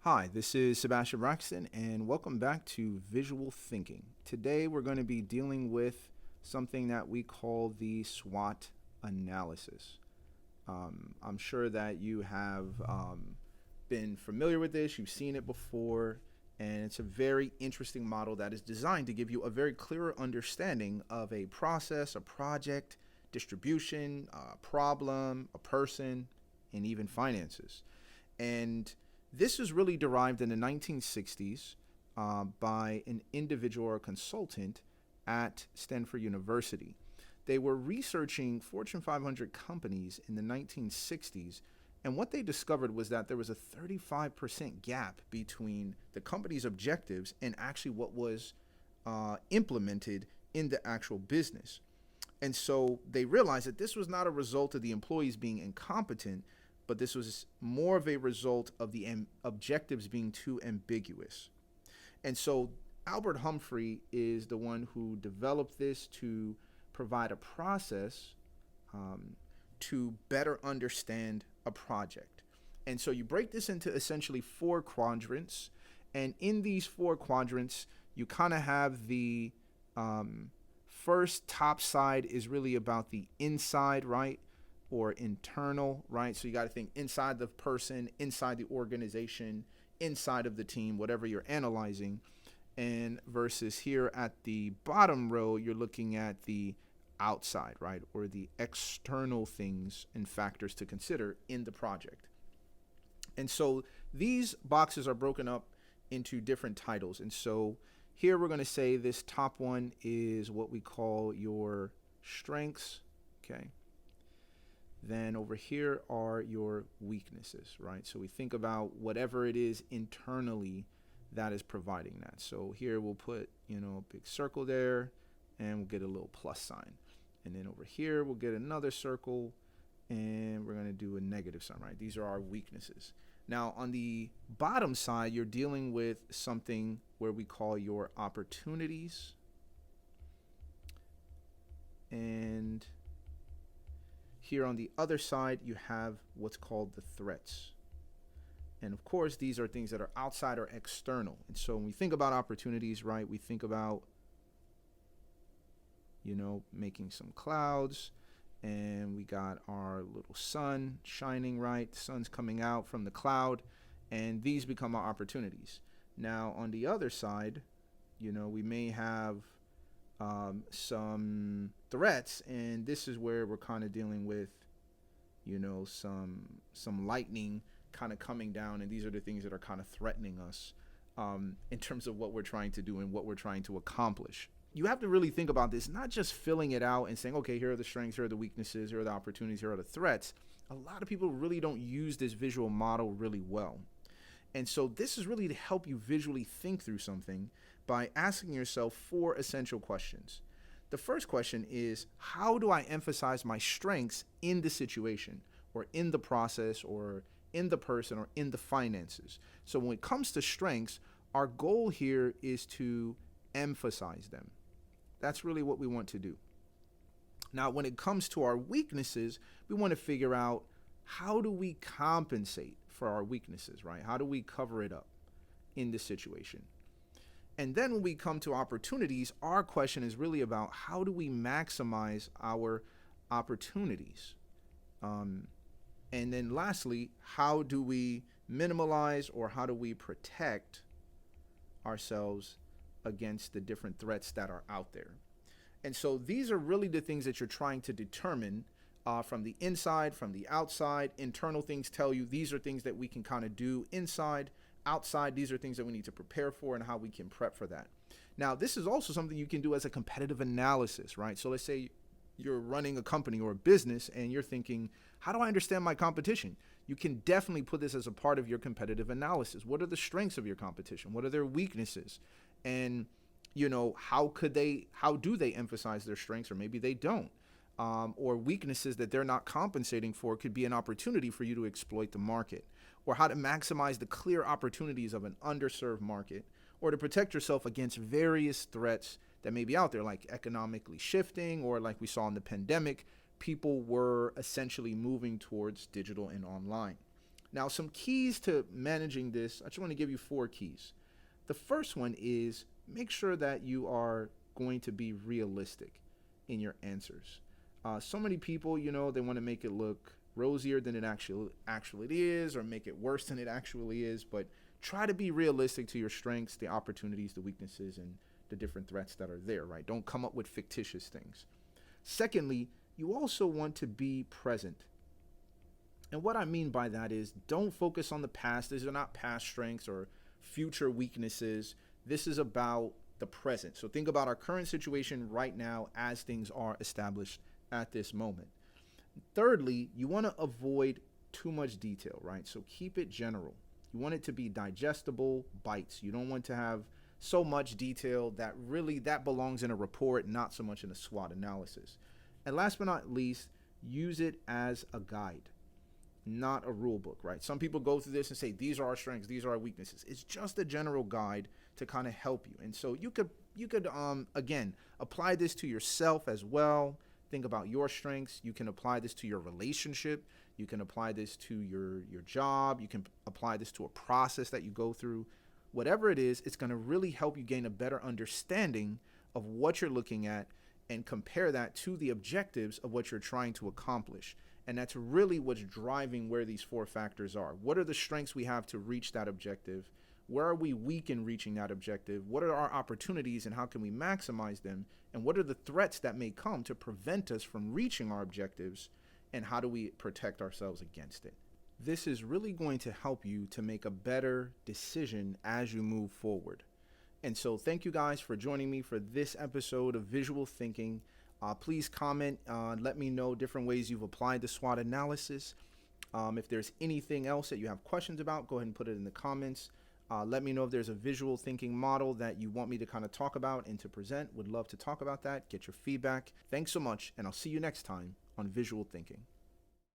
Hi, this is Sebastian Braxton, and welcome back to Visual Thinking. Today, we're going to be dealing with something that we call the SWOT analysis. I'm sure that you have been familiar with this, you've seen it before, and it's a very interesting model that is designed to give you a very clearer understanding of a process, a project, distribution, a problem, a person, and even finances. And this was really derived in the 1960s by an individual or consultant at Stanford University. They were researching Fortune 500 companies in the 1960s, and what they discovered was that there was a 35% gap between the company's objectives and actually what was implemented in the actual business. And so they realized that this was not a result of the employees being incompetent, but this was more of a result of the objectives being too ambiguous. And so Albert Humphrey is the one who developed this to provide a process to better understand a project. And so you break this into essentially four quadrants. And in these four quadrants, you kind of have the first top side is really about the inside, right? Or internal, right? So you got to think inside the person, inside the organization, inside of the team, whatever you're analyzing. And versus here at the bottom row, you're looking at the outside, right? Or the external things and factors to consider in the project. And so these boxes are broken up into different titles. And so here we're going to say this top one is what we call your strengths, okay? Then over here are your weaknesses, right? So we think about whatever it is internally that is providing that. So here we'll put, a big circle there, and we'll get a little plus sign. And then over here, we'll get another circle, and we're going to do a negative sign, right? These are our weaknesses. Now, on the bottom side, you're dealing with something where we call your opportunities. And here on the other side, you have what's called the threats. And of course, these are things that are outside or external. And so when we think about opportunities, right, we think about, making some clouds, and we got our little sun shining, right? The sun's coming out from the cloud, and these become our opportunities. Now, on the other side, we may have some threats, and this is where we're kind of dealing with some lightning kind of coming down, and these are the things that are kind of threatening us in terms of what we're trying to do and what we're trying to accomplish. You have to really think about this, not just filling it out and saying, okay, here are the strengths, here are the weaknesses, here are the opportunities, here are the threats. A lot of people really don't use this visual model really well. And so this is really to help you visually think through something by asking yourself four essential questions. The first question is, how do I emphasize my strengths in the situation or in the process or in the person or in the finances? So when it comes to strengths, our goal here is to emphasize them. That's really what we want to do. Now, when it comes to our weaknesses, we want to figure out how do we compensate for our weaknesses, right? How do we cover it up in this situation? And then when we come to opportunities, our question is really about how do we maximize our opportunities? And then lastly, how do we minimize or how do we protect ourselves against the different threats that are out there? And so these are really the things that you're trying to determine from the inside, from the outside. Internal things tell you these are things that we can kind of do inside. Outside, these are things that we need to prepare for and how we can prep for that. Now, this is also something you can do as a competitive analysis, right? So let's say you're running a company or a business and you're thinking, how do I understand my competition? You can definitely put this as a part of your competitive analysis. What are the strengths of your competition? What are their weaknesses? And, how do they emphasize their strengths, or maybe they don't? Or weaknesses that they're not compensating for could be an opportunity for you to exploit the market, or how to maximize the clear opportunities of an underserved market, or to protect yourself against various threats that may be out there, like economically shifting, or like we saw in the pandemic, people were essentially moving towards digital and online. Now, some keys to managing this, I just want to give you 4 keys. The first one is make sure that you are going to be realistic in your answers. So many people, they want to make it look rosier than it actually is, or make it worse than it actually is, but try to be realistic to your strengths, the opportunities, the weaknesses, and the different threats that are there, right? Don't come up with fictitious things. Secondly, you also want to be present. And what I mean by that is don't focus on the past. These are not past strengths or future weaknesses. This is about the present. So think about our current situation right now as things are established at this moment. Thirdly, you want to avoid too much detail, right? So keep it general. You want it to be digestible bites. You don't want to have so much detail that belongs in a report, not so much in a SWOT analysis. And last but not least, use it as a guide, not a rule book, right? Some people go through this and say, these are our strengths, these are our weaknesses. It's just a general guide to kind of help you. And so you could again, apply this to yourself as well. Think about your strengths. You can apply this to your relationship. You can apply this to your job. You can apply this to a process that you go through. Whatever it is, it's going to really help you gain a better understanding of what you're looking at and compare that to the objectives of what you're trying to accomplish. And that's really what's driving where these 4 factors are. What are the strengths we have to reach that objective? Where are we weak in reaching that objective? What are our opportunities and how can we maximize them? And what are the threats that may come to prevent us from reaching our objectives? And how do we protect ourselves against it? This is really going to help you to make a better decision as you move forward. And so thank you guys for joining me for this episode of Visual Thinking. Please comment, let me know different ways you've applied the SWOT analysis. If there's anything else that you have questions about, go ahead and put it in the comments. Let me know if there's a visual thinking model that you want me to kind of talk about and to present. Would love to talk about that. Get your feedback. Thanks so much, and I'll see you next time on Visual Thinking.